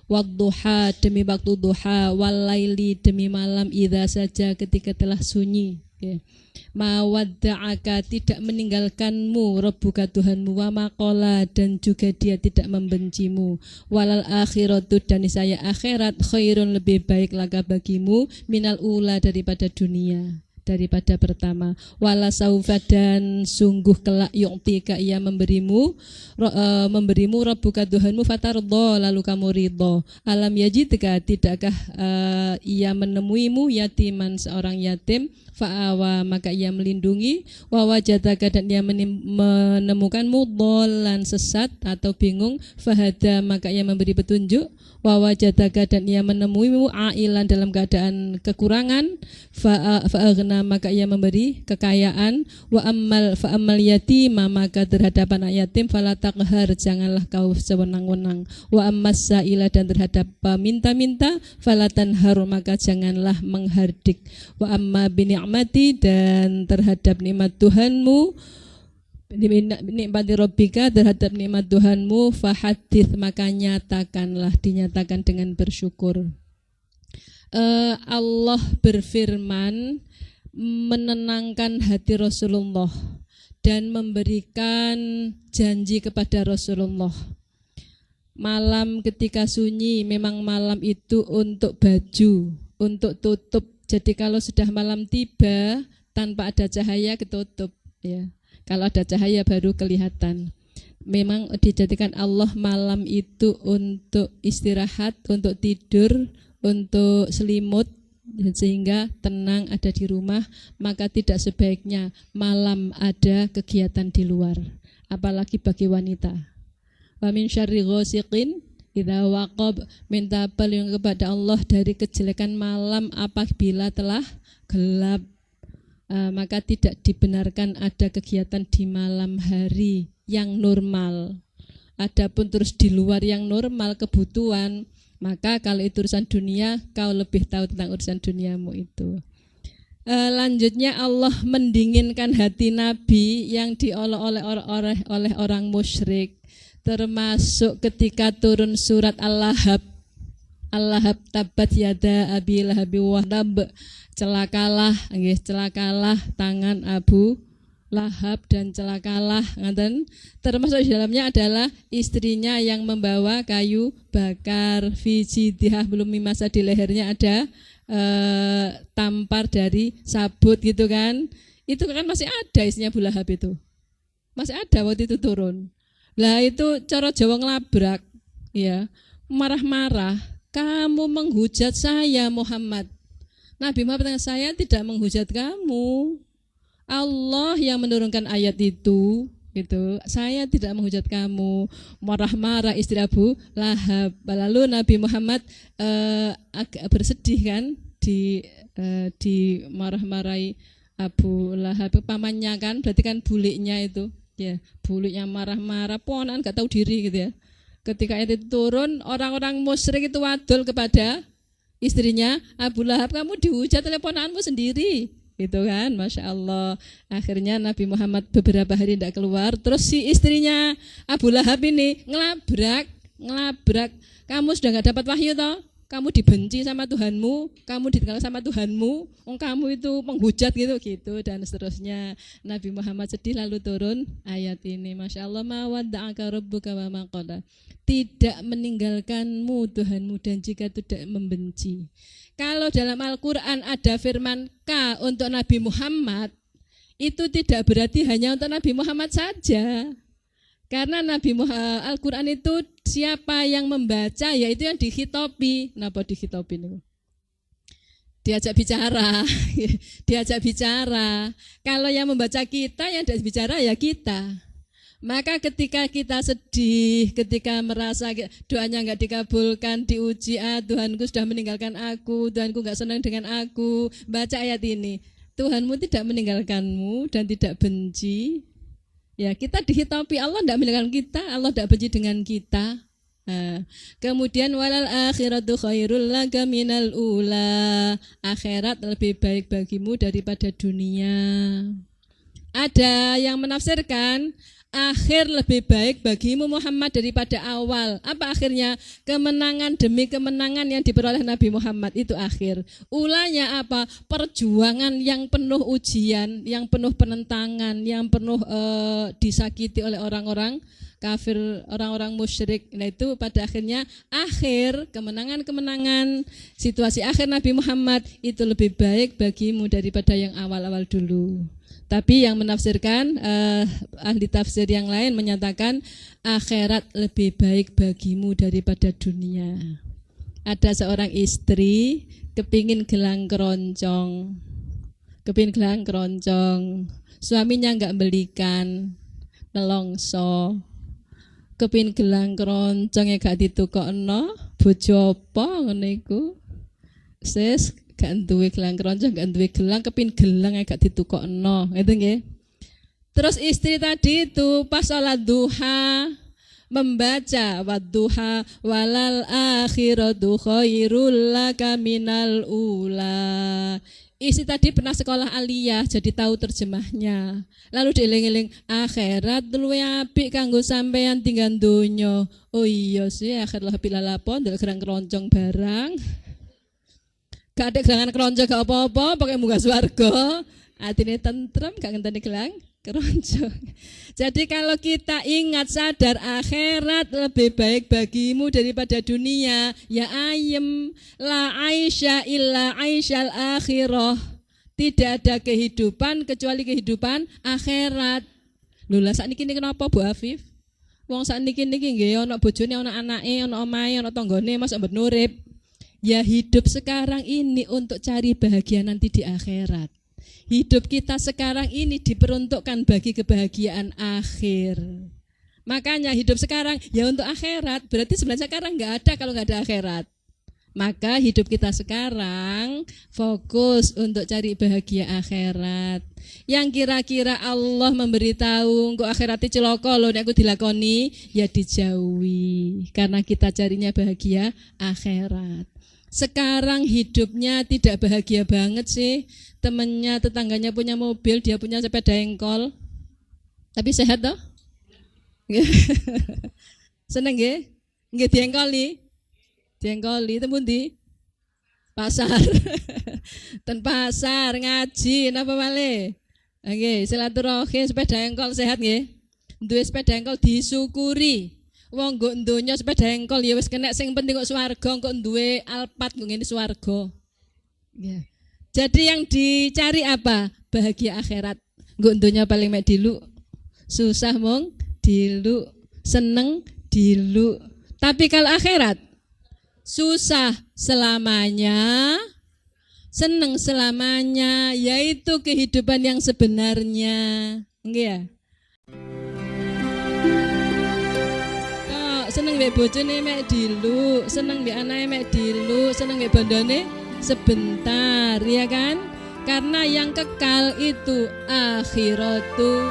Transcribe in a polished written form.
wadduha demi waktu duha, walaili demi malam, idza saja ketika telah sunyi. Okay. Mawadda'aka tidak meninggalkanmu Rabbuka Tuhanmu, wa maqala dan juga dia tidak membencimu, walal akhiratu dan niscaya akhirat khairun lebih baik laka bagimu minal ula daripada dunia, daripada pertama, wala saufa dan sungguh kelak yu'tika ia memberimu Rabbuka Tuhanmu fatardha lalu kamu ridha, alam yajidka tidakkah ia menemuimu yatiman seorang yatim, fa'awa maka ia melindungi, wa wajadaka dan ia menemukanmu dhallan sesat atau bingung, fahada maka ia memberi petunjuk, wa wajadaka dan ia menemuimu ailan dalam keadaan kekurangan, fa'aghna maka ia memberi kekayaan, wa fa'ammal yatima maka terhadap anak yatim fala taqhar janganlah kau sewenang-wenang, wa ammas sa'ila dan terhadap minta-minta fala tanhar maka janganlah menghardik, wa amma bini'mati dan terhadap nikmat Tuhanmu, nikmati Rabbika terhadap nikmat Tuhanmu, fahadits maka nyatakanlah, dinyatakan dengan bersyukur. Allah berfirman menenangkan hati Rasulullah dan memberikan janji kepada Rasulullah. Malam ketika sunyi, memang malam itu untuk baju, untuk tutup. Jadi kalau sudah malam tiba tanpa ada cahaya ketutup ya. Kalau ada cahaya baru kelihatan. Memang dijadikan Allah malam itu untuk istirahat, untuk tidur, untuk selimut, sehingga tenang ada di rumah. Maka tidak sebaiknya malam ada kegiatan di luar, apalagi bagi wanita. Wa min syarri ghasiqin idza waqab, minta perlindungan kepada Allah dari kejelekan malam apabila telah gelap. Maka tidak dibenarkan ada kegiatan di malam hari yang normal. Adapun terus di luar yang normal kebutuhan, maka kalau itu urusan dunia, kau lebih tahu tentang urusan duniamu itu. Lanjutnya Allah mendinginkan hati Nabi yang diolok-olok oleh orang musyrik, termasuk ketika turun surat Al-Lahab. Al-Lahab tabat yada abi lahabi wa tab, celakalah tangan Abu Lahab dan celakalah ngaten. Termasuk di dalamnya adalah istrinya yang membawa kayu bakar, fi jidihah, belum masa di lehernya ada tampar dari sabut gitu kan. Itu kan masih ada isinya Abu Lahab itu. Masih ada waktu itu turun. Lah itu cara Jawa ngelabrak ya, marah-marah, kamu menghujat saya Muhammad. Nabi Muhammad, saya tidak menghujat kamu. Allah yang menurunkan ayat itu gitu. Saya tidak menghujat kamu. Marah-marah istri Abu Lahab. Lalu Nabi Muhammad agak bersedih kan di marah-marahi Abu Lahab, pamannya kan, berarti kan buliknya itu. Ya, buliknya marah-marah, ponan enggak tahu diri gitu ya. Ketika ayat itu turun, orang-orang musyrik itu wadul kepada istrinya Abu Lahab, kamu dihujat oleh ponakanmu sendiri. Gitu kan, Masya Allah. Akhirnya Nabi Muhammad beberapa hari tidak keluar. Terus si istrinya Abu Lahab ini ngelabrak. Kamu sudah gak dapat wahyu toh? Kamu dibenci sama Tuhanmu, kamu ditinggal sama Tuhanmu, kamu itu menghujat gitu dan seterusnya. Nabi Muhammad sedih lalu turun ayat ini, Masya Allah, ma wadda'aka rabbuka wa ma qala, tidak meninggalkanmu Tuhanmu dan jika tidak membenci. Kalau dalam Al-Quran ada firman ka untuk Nabi Muhammad, itu tidak berarti hanya untuk Nabi Muhammad saja. Karena Al-Quran itu siapa yang membaca, yaitu yang dikhitobi. Kenapa dikhitobi nih? Diajak bicara. Kalau yang membaca kita, yang diajak bicara ya kita. Maka ketika kita sedih, ketika merasa doanya enggak dikabulkan, diuji, Tuhanku sudah meninggalkan aku, Tuhanku enggak senang dengan aku, baca ayat ini. Tuhanmu tidak meninggalkanmu dan tidak benci. Ya, kita dihitopi, Allah tidak meninggalkan kita, Allah tidak benci dengan kita. Kemudian walal akhiratu khairul laka minal ula, akhirat lebih baik bagimu daripada dunia. Ada yang menafsirkan Akhir lebih baik bagimu Muhammad daripada awal. Apa akhirnya? Kemenangan demi kemenangan yang diperoleh Nabi Muhammad itu akhir. Ulanya apa? Perjuangan yang penuh ujian, yang penuh penentangan, yang penuh disakiti oleh orang-orang kafir, orang-orang musyrik. Nah itu pada akhirnya akhir kemenangan-kemenangan, situasi akhir Nabi Muhammad itu lebih baik bagimu daripada yang awal-awal dulu. Tapi yang menafsirkan ahli tafsir yang lain menyatakan akhirat lebih baik bagimu daripada dunia. Ada seorang istri kepingin gelang keroncong, suaminya enggak belikan, nelongso. Kepingin gelang keroncong ya gak ditukokno, bojo apa ngono iku. Ses gak duwe gelang keroncong, gak duwe gelang, kepin gelang gak ditukokno, gitu nggih. Terus istri tadi itu pas salat duha membaca wadduha walal akhiratu khairul laka minal ula. Istri tadi pernah sekolah aliyah jadi tahu terjemahnya. Lalu dieling-eling akhirat luwih apik kanggo sampean tinggal donya. Oh iya sih akhirat lebih lalapon ndel gerang keroncong barang. Gak ada gelangan keroncong gak apa-apa, pakai munggah swarga. Atine tentrem gak ngenteni gelang keroncong. Jadi kalau kita ingat sadar akhirat lebih baik bagimu daripada dunia, ya ayem la aisha illa aisyal akhirah. Tidak ada kehidupan kecuali kehidupan akhirat. Lho lah sakniki niki kenapa Bu Afif? Wong sakniki niki nggih ana bojone, ana anake, ana omahe, ana tanggane Mas mbet nurip. Ya hidup sekarang ini untuk cari bahagia nanti di akhirat. Hidup kita sekarang ini diperuntukkan bagi kebahagiaan akhir. Makanya hidup sekarang ya untuk akhirat. Berarti sebenarnya sekarang enggak ada kalau enggak ada akhirat. Maka hidup kita sekarang fokus untuk cari bahagia akhirat. Yang kira-kira Allah memberitahu kok akhiratnya celaka lho nek aku dilakoni ya dijauhi. Karena kita carinya bahagia akhirat. Sekarang hidupnya tidak bahagia banget sih. Temannya, tetangganya punya mobil, dia punya sepeda engkol. Tapi sehat toh? Seneng nggih? Nggih diengkoli. Diengkoli teng pundi? Pasar. Ten pasar ngaji napa malih? Nggih, silaturahim sepeda engkol sehat nggih. Duwe sepeda engkol disyukuri. Wong nggo donya sepeda engkol ya wis kena, sing penting kok swarga, kok duwe Alphard ngene swarga. Ya. Jadi yang dicari apa? Bahagia akhirat. Nggo donya paling mek diluk. Susah mong diluk, seneng diluk. Tapi kalau akhirat susah selamanya, seneng selamanya, yaitu kehidupan yang sebenarnya. Nggih ya? Seneng mbek bojone mek diluk, seneng mbek anake mek diluk, seneng mbek bondone sebentar, ya kan? Karena yang kekal itu akhiratu.